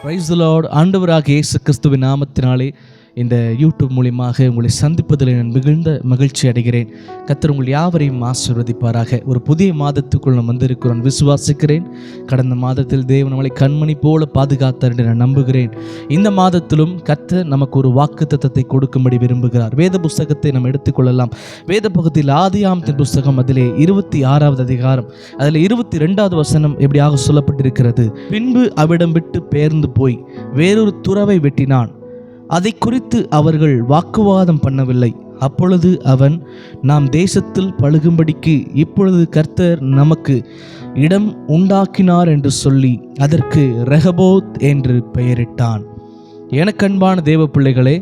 Praise the Lord. ஆண்டவராக இயேசு கிறிஸ்துவின் நாமத்தினாலே இந்த யூடியூப் மூலியமாக உங்களை சந்திப்பதில் நான் மிகுந்த மகிழ்ச்சி அடைகிறேன். கர்த்தர் உங்கள் யாவரையும் ஆசீர்வதிப்பாராக. ஒரு புதிய மாதத்துக்குள் நான் வந்திருக்கிறேன் விசுவாசிக்கிறேன். கடந்த மாதத்தில் தேவன் நம்மளை கண்மணி போல பாதுகாத்தார் என்று நான் நம்புகிறேன். இந்த மாதத்திலும் கர்த்தர் நமக்கு ஒரு வாக்குத்தத்தத்தை கொடுக்கும்படி விரும்புகிறார். வேத புஸ்தகத்தை நம்ம எடுத்துக்கொள்ளலாம். வேத பகுதியில் ஆதியாகமத்தின் புஸ்தகம் அதிலே 26வது அதிகாரம் அதில் 22வது வசனம் எப்படியாக சொல்லப்பட்டிருக்கிறது. பின்பு அவிடம் விட்டு பெயர்ந்து போய் வேறொரு துறவை வெட்டினான். அதை குறித்து அவர்கள் வாக்குவாதம் பண்ணவில்லை. அப்பொழுது அவன், நாம் தேசத்தில் பழுகும்படிக்கு இப்பொழுது கர்த்தர் நமக்கு இடம் உண்டாக்கினார் என்று சொல்லி அதற்கு ரெகபோத் என்று பெயரிட்டான். எனக்கன்பான தேவ பிள்ளைகளே,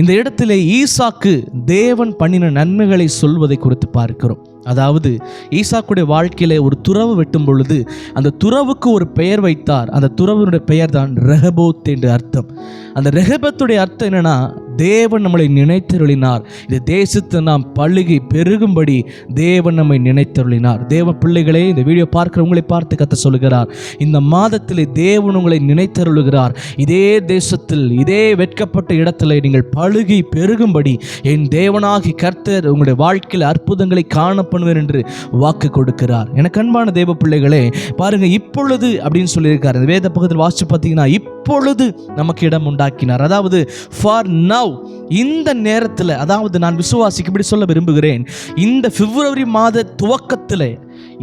இந்த இடத்திலே ஈசாக்கு தேவன் பண்ணின நன்மைகளை சொல்வதை குறித்து பார்க்கிறோம். அதாவது ஈசாக்குடைய வாழ்க்கையில ஒரு துறவு வெட்டும் பொழுது அந்த துறவுக்கு ஒரு பெயர் வைத்தார். அந்த துறவினுடைய பெயர் தான் ரெகபோத் என்று அர்த்தம். அந்த ரெகபத்துடைய அர்த்தம் என்னன்னா, தேவன் நம்மளை நினைத்தருளினார். இந்த தேசத்தை நாம் பழுகி பெருகும்படி தேவன் நம்மை நினைத்தருளினார். தேவ பிள்ளைகளே, இந்த வீடியோ பார்க்கிற உங்களை பார்த்து கர்த்தர் சொல்லுகிறார், இந்த மாதத்திலே தேவன் உங்களை நினைத்தருளுகிறார். இதே தேசத்தில் இதே வெட்கப்பட்ட இடத்துல நீங்கள் பழுகி பெருகும்படி என் தேவனாகி கர்த்தர் உங்களுடைய வாழ்க்கையில் அற்புதங்களை காணப்படுவேன் என்று வாக்கு கொடுக்கிறார். எனக்கு அன்பான தேவ பிள்ளைகளே, பாருங்க, இப்பொழுது அப்படின்னு சொல்லியிருக்காரு. இந்த வேத பகுதியில் வாசிச்சு பார்த்தீங்கன்னா, இப்பொழுது நமக்கு இடம் உண்டாக்கினார். அதாவது ஃபார் நவ், இந்த நேரத்தில், அதாவது நான் விசுவாசிக்கு இப்படி சொல்ல விரும்புகிறேன், இந்த பிப்ரவரி மாத துவக்கத்திலே,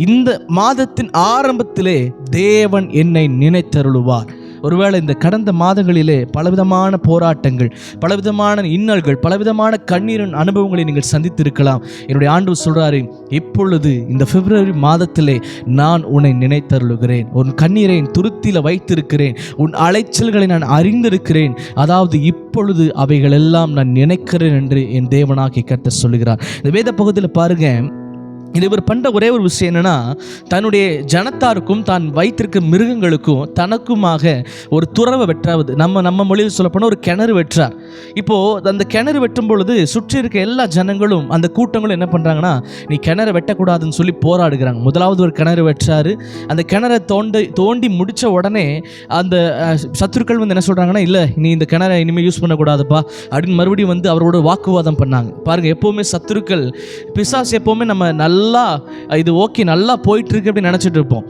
இந்த மாதத்தின் ஆரம்பத்திலே தேவன் என்னை நினைத்தருளுவார். ஒருவேளை இந்த கடந்த மாதங்களிலே பலவிதமான போராட்டங்கள், பலவிதமான இன்னல்கள், பலவிதமான கண்ணீரின் அனுபவங்களை நீங்கள் சந்தித்திருக்கலாம். என்னுடைய ஆண்டவர் சொல்றாரு, இப்பொழுது இந்த பிப்ரவரி மாதத்திலே நான் உன்னை நினைத்தருளுகிறேன். உன் கண்ணீரை துருத்தில வைத்திருக்கிறேன். உன் அலைச்சல்களை நான் அறிந்திருக்கிறேன். அதாவது இப்பொழுது அவைகள் எல்லாம் நான் நினைக்கிறேன் என்று என் தேவனாகிய கர்த்தர் சொல்லுகிறார். இந்த வேத பகுதியில் பாருங்க, இது இவர் பண்ணுற ஒரே ஒரு விஷயம் என்னன்னா, தன்னுடைய ஜனத்தாருக்கும் தான் வைத்திருக்க மிருகங்களுக்கும் தனக்குமாக ஒரு துறவை வெட்டாவது. நம்ம மொழியில் சொல்லப்போனால் ஒரு கிணறு வெட்டுறார். இப்போது அந்த கிணறு வெட்டும் பொழுது சுற்றி இருக்க எல்லா ஜனங்களும், அந்த கூட்டங்களும் என்ன பண்ணுறாங்கன்னா, நீ கிணறு வெட்டக்கூடாதுன்னு சொல்லி போராடுகிறாங்க. முதலாவது ஒரு கிணறு வெட்டுறாரு. அந்த கிணறை தோண்டி முடித்த உடனே அந்த சத்துருக்கள் வந்து என்ன சொல்கிறாங்கன்னா, இல்லை நீ இந்த கிணறை இனிமேல் யூஸ் பண்ணக்கூடாதுப்பா அப்படின்னு மறுபடியும் வந்து அவரோட வாக்குவாதம் பண்ணாங்க. பாருங்கள், எப்போவுமே சத்துருக்கள், பிசாசு எப்போவுமே நம்ம நல்லா இது ஓகே நல்லா போயிட்டு இருக்கு அப்படின்னு நினச்சிட்டு இருப்போம்.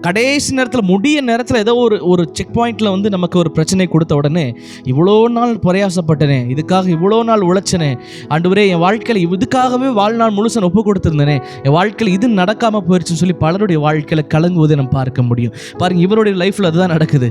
கடைசி நேரத்தில், முடிய நேரத்தில் ஏதோ ஒரு செக் பாயிண்டில் வந்து நமக்கு ஒரு பிரச்சனை கொடுத்த உடனே, இவ்வளோ நாள் பிரயாசப்பட்டனே, இதுக்காக இவ்வளோ நாள் உழைச்சனே, ஆண்டவரே என் வாழ்க்கையில் இதுக்காகவே வாழ்நாள் முழுசன் ஒப்பு கொடுத்துருந்தேனே, என் வாழ்க்கையில் இது நடக்காமல் போயிடுச்சுன்னு சொல்லி பலருடைய வாழ்க்கையில் கலங்குவதை நம்ம பார்க்க முடியும். பாருங்கள், இவருடைய லைஃப்பில் அதுதான் நடக்குது.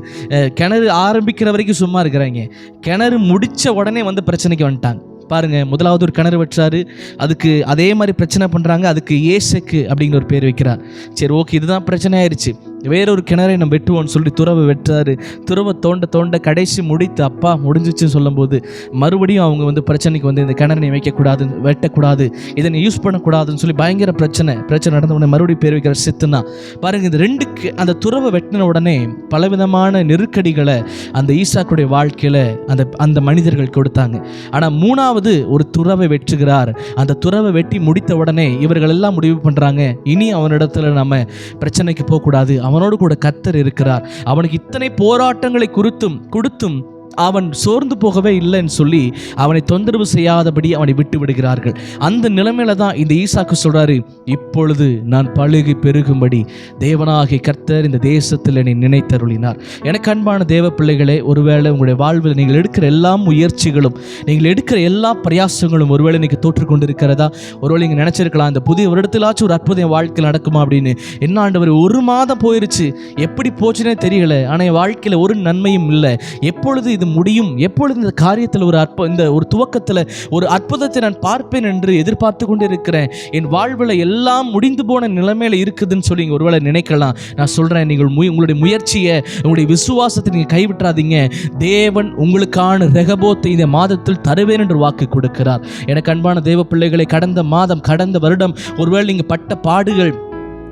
கிணறு ஆரம்பிக்கிற வரைக்கும் சும்மா இருக்கிறாங்க, கிணறு முடித்த உடனே வந்து பிரச்சனைக்கு வந்துட்டாங்க. பாருங்கள், முதலாவது ஒரு கிணறு வெட்டுறாரு. அதுக்கு அதே மாதிரி பிரச்சனை பண்ணுறாங்க. அதுக்கு ஏசக்கு அப்படிங்கிற ஒரு பேர் வைக்கிறார். சரி, ஓகே, இதுதான் பிரச்சனை ஆயிடுச்சு, வேறொரு கிணறை நம்ம வெட்டுவோம்னு சொல்லி துறவை வெட்டுறாரு. துறவை தோண்ட கடைசி முடித்து அப்பா முடிஞ்சிச்சுன்னு சொல்லும்போது மறுபடியும் அவங்க வந்து பிரச்சனைக்கு வந்து, இந்த கிணறை வைக்கக்கூடாது, வெட்டக்கூடாது, இதை நீ யூஸ் பண்ணக்கூடாதுன்னு சொல்லி பயங்கர பிரச்சனை நடந்த உடனே மறுபடியும் பேர் வைக்கிற சித்துனா. பாருங்கள், இந்த ரெண்டுக்கு அந்த துறவை வெட்டின உடனே பலவிதமான நெருக்கடிகளை அந்த ஈசாக்குடைய வாழ்க்கையில் அந்த மனிதர்கள் கொடுத்தாங்க. ஆனால் மூணாவது ஒரு துறவை வெட்டுகிறார். அந்த துறவை வெட்டி முடித்த உடனே இவர்கள் எல்லாம் முடிவு பண்ணுறாங்க, இனி அவனிடத்துல நம்ம பிரச்சனைக்கு போகக்கூடாது, அவனோடு கூட கர்த்தர் இருக்கிறார். அவனுக்கு இத்தனை போராட்டங்களை கொடுத்தும் அவன் சோர்ந்து போகவே இல்லைன்னு சொல்லி அவனை தொந்தரவு செய்யாதபடி அவனை விட்டு விடுகிறார்கள். அந்த நிலைமையில தான் இந்த ஈசாக்கு சொல்றாரு, இப்பொழுது நான் பழுகி பெருகும்படி தேவனாகிய கர்த்தர் இந்த தேசத்தில் என்னை நினைத்தருளினார். எனக்கு அன்பான தேவ பிள்ளைகளே, ஒருவேளை உங்களுடைய வாழ்வில் நீங்கள் எடுக்கிற எல்லா முயற்சிகளும், நீங்கள் எடுக்கிற எல்லா பிரயாசங்களும் ஒருவேளை இன்னைக்கு தோற்றுக்கொண்டு இருக்கிறதா? ஒருவேளை நீங்கள் நினைச்சிருக்கலாம், இந்த புதிய வருடத்திலாச்சும் ஒரு அற்புதம் வாழ்க்கையில் நடக்குமா அப்படின்னு. என்ன ஆண்டவர், ஒரு மாதம் போயிருச்சு, எப்படி போச்சுன்னே தெரியல, ஆனால் என் வாழ்க்கையில் ஒரு நன்மையும் இல்லை, எப்பொழுது இது முடியும், எப்பொழுது இந்த காரியத்தில் ஒரு துவக்கத்தில் ஒரு அற்புதத்தை நான் பார்ப்பேன் என்று எதிர்பார்த்து கொண்டு இருக்கிறேன், என் வாழ்வில் எல்லாம் முடிந்து போன நிலைமையில இருக்குதுன்னு சொல்லி ஒருவேளை நினைக்கலாம். நான் சொல்றேன், நீங்கள் உங்களுடைய முயற்சியை, உங்களுடைய விசுவாசத்தை நீங்கள் கைவிட்டுறாதீங்க. தேவன் உங்களுக்கான ரெகபோத்தை இந்த மாதத்தில் தருவேன் என்று வாக்கு கொடுக்கிறார். எனக்கு அன்பான தேவ பிள்ளைகளை, கடந்த வருடம் ஒருவேளை நீங்கள் பட்ட பாடுகள்,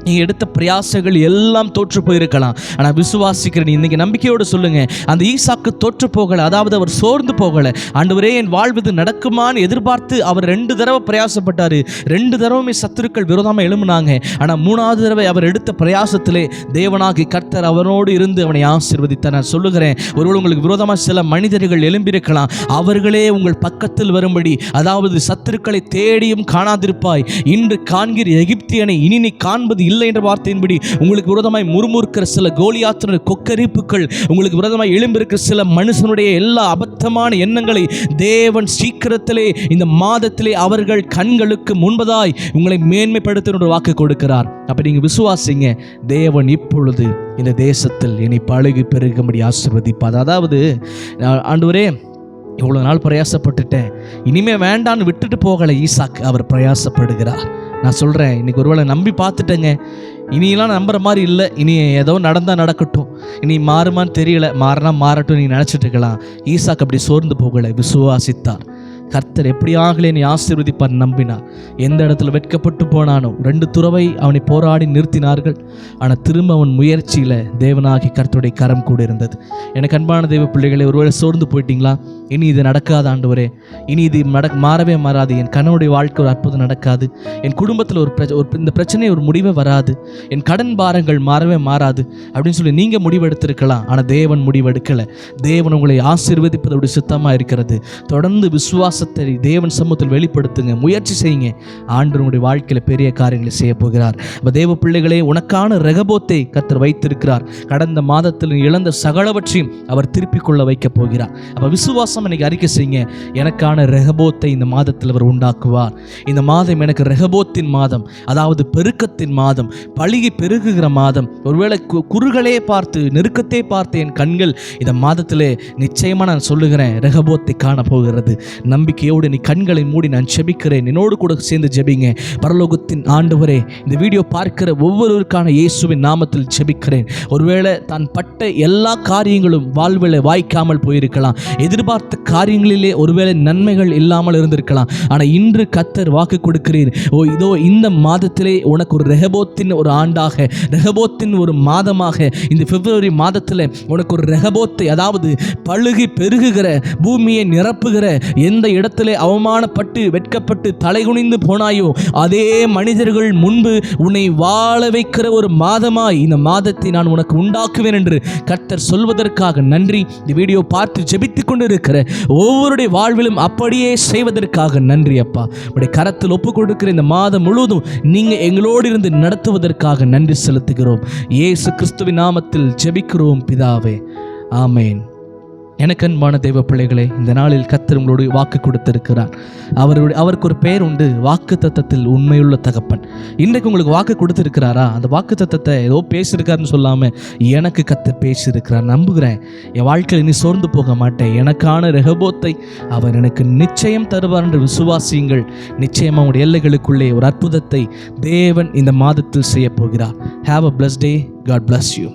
நீங்கள் எடுத்த பிரயாசங்கள் எல்லாம் தோற்று போயிருக்கலாம். ஆனால் விசுவாசிக்கிறேன், இன்னைக்கு நம்பிக்கையோடு சொல்லுங்க, அந்த ஈசாக்கு தோற்று போகலை. அதாவது அவர் சோர்ந்து போகலை. ஆண்டவரே என் வாழ்வது நடக்குமான்னு எதிர்பார்த்து அவர் 2 தடவை பிரயாசப்பட்டார். 2 தடவையுமே சத்துருக்கள் விரோதமாக எழும்பினாங்க. ஆனால் 3வது தடவை அவர் எடுத்த பிரயாசத்திலே தேவனாகி கர்த்தர் அவனோடு இருந்து அவனை ஆசீர்வதித்தார். நான் சொல்லுகிறேன், ஒருவேளை உங்களுக்கு விரோதமாக சில மனிதர்கள் எழும்பியிருக்கலாம். அவர்களே உங்கள் பக்கத்தில் வரும்படி, அதாவது சத்துருக்களை தேடியும் காணாதிருப்பாய், இன்று காண்கிற எகிப்தியனை இனி நீ காண்பது இல்லை என்ற வார்த்தையின்படி உங்களுக்கு விரோதமாய் முறுமுறுக்கிற சில கோலியாத்தினுடைய கொக்கரிப்புகள், உங்களுக்கு விரோதமாய் எழும்பியிருக்கிற சில மனுஷனுடைய எல்லா அபத்தமான எண்ணங்களை தேவன் சீக்கிரத்திலே இந்த மாதத்திலே அவர்கள் கண்களுக்கு முன்பதாய் உங்களை மேன்மைப்படுத்த வாக்கு கொடுக்கிறார். அப்ப நீங்க விசுவாசிங்க, தேவன் இப்பொழுது இந்த தேசத்தில் என்னை பழுகி பெருகும்படி ஆசீர்வதிப்பார். அதாவது ஆண்டவரே இவ்வளவு நாள் பிரயாசப்பட்டுட்டேன், இனிமே வேண்டான்னு விட்டுட்டு போகலை ஈசாக், அவர் பிரயாசப்படுகிறார். நான் சொல்கிறேன், இன்றைக்கி ஒருவேளை நம்பி பார்த்துட்டேங்க, இனியெல்லாம் நம்புற மாதிரி இல்லை, இனி ஏதோ நடந்தால் நடக்கட்டும், இனி மாறுமான்னு தெரியல, மாறினா மாறட்டும் நீங்கள் நினச்சிட்டு இருக்கலாம். ஈசாக் அப்படி சோர்ந்து போகலை, விசுவாசித்தார். கர்த்தர் எப்படியாகலே நீ ஆசீர்வதிப்பார் நம்பினார். எந்த இடத்துல வெட்கப்பட்டு போனானோ 2 துறவை அவனை போராடி நிறுத்தினார்கள். ஆனால் திரும்ப அவன் முயற்சியில் தேவனாகி கர்த்தருடைய கரம் கூட இருந்தது. எனக்கு அன்பான தேவ பிள்ளைகளை, ஒருவேளை சோர்ந்து போயிட்டீங்களா? இனி இது நடக்காத ஆண்டவரே, இனி இது மாறவே மாறாது, என் கணவனுடைய வாழ்க்கை ஒரு அற்புதம் நடக்காது, என் குடும்பத்தில் இந்த பிரச்சனை ஒரு முடிவே வராது, என் கடன் பாரங்கள் மாறவே மாறாது அப்படின்னு சொல்லி நீங்கள் முடிவெடுத்திருக்கலாம். ஆனால் தேவன் முடிவெடுக்கலை. தேவன் உங்களை ஆசீர்வதிப்பதோடு சித்தமாக இருக்கிறது. தொடர்ந்து விசுவாசத்தை தேவன் சமூகத்தில் வெளிப்படுத்துங்க, முயற்சி செய்யுங்க. ஆண்டவருடைய வாழ்க்கையில் பெரிய காரியங்களை செய்ய போகிறார். அப்போ தேவ பிள்ளைகளே, உனக்கான ரெகபோத்தை கர்த்தர் வைத்திருக்கிறார். கடந்த மாதத்தில் இழந்த சகலவற்றையும் அவர் திருப்பிக் கொள்ள வைக்க போகிறார். அப்போ விசுவாசம் இன்னைக்கு அறிக்கை செய்யுங்க, எனக்கான ரெகபோத்தை இந்த மாதத்தில் அவர் உண்டாக்குவார். இந்த மாதம் எனக்கு ரெகபோத்தின் மாதம், அதாவது பெருக்கத்தின் மாதம், பழுகி பெருகுகிற மாதம். ஒருவேளை குறுகளே பார்த்து நெருக்கத்தை பார்த்து என் கண்கள் இந்த மாதத்திலே நிச்சயமாக நான் சொல்லுகிறேன், ரெகபோத்தை காண போகிறது. நம்பிக்கையோடு நீ கண்களை மூடி நான் ஜெபிக்கிறேன், என்னோடு கூட சேர்ந்து ஜெபிங்க. பரலோகத்தின் ஆண்டவரே, இந்த வீடியோ பார்க்கிற ஒவ்வொருவருக்கான இயேசுவின் நாமத்தில் ஜெபிக்கிறேன். ஒருவேளை தான் பட்ட எல்லா காரியங்களும் வாழ்வில் வாய்க்காமல் போயிருக்கலாம், எதிர்பார்த்த காரியங்களிலே ஒருவேளை நன்மைகள் இல்லாமல் இருந்திருக்கலாம். ஆனால் இன்று கர்த்தர் வாக்கு கொடுக்கிறீர், இதோ இந்த மாதத்திலே உனக்கு ஒரு ரெகபோத்தின் ஒரு ஆண்டாக, ரெகபோத்தின் ஒரு மாதமாக, இந்த பிப்ரவரி மாதத்தில் உனக்கு ஒரு ரெகபோத்தை, அதாவது பழுகி பெருகுகிற, பூமியை நிரப்புகிற, எந்த இடத்திலே அவமானப்பட்டு வெட்கப்பட்டு தலைகுனிந்து போனாயோ அதே மனிதர்கள் முன்பு உன்னை வாழ வைக்கிற ஒரு மாதமாய் இந்த மாதத்தை நான் உனக்கு உண்டாக்குவேன் என்று கர்த்தர் சொல்வதற்காக நன்றி. இந்த வீடியோ பார்த்து ஜெபித்துக் கொண்டு இருக்கிற ஒவ்வொருடைய வாழ்விலும் அப்படியே செய்வதற்காக நன்றி அப்பா. உடைய கரத்தில் ஒப்பு கொடுக்கிற இந்த மாதம் முழுவதும் நீங்க எங்களோடு இருந்து நடத்துவதற்காக நன்றி செலுத்துகிறோம். இயேசு கிறிஸ்துவின் நாமத்தில் ஜெபிக்கிறோம் பிதாவே, ஆமேன். எனக்கு அன்பான தெய்வ பிள்ளைகளே, இந்த நாளில் கர்த்தர் உங்களோடு வாக்கு கொடுத்திருக்கிறார். அவருக்கு ஒரு பெயர் உண்டு, வாக்கு தத்தத்தில் உண்மையுள்ள தகப்பன். இன்றைக்கு உங்களுக்கு வாக்கு கொடுத்திருக்கிறாரா? அந்த வாக்கு தத்தத்தை ஏதோ பேசியிருக்காருன்னு சொல்லாமல் எனக்கு கர்த்தர் பேசியிருக்கிறார். நம்புகிறேன், என் வாழ்க்கையில் இனி சோர்ந்து போக மாட்டேன். எனக்கான ரெகபோத்தை அவர் எனக்கு நிச்சயம் தருவார் என்று விசுவாசியுங்கள். நிச்சயமாக உங்களுடைய எல்லைகளுக்குள்ளே ஒரு அற்புதத்தை தேவன் இந்த மாதத்தில் செய்ய போகிறார். Have a blessed day. God bless you.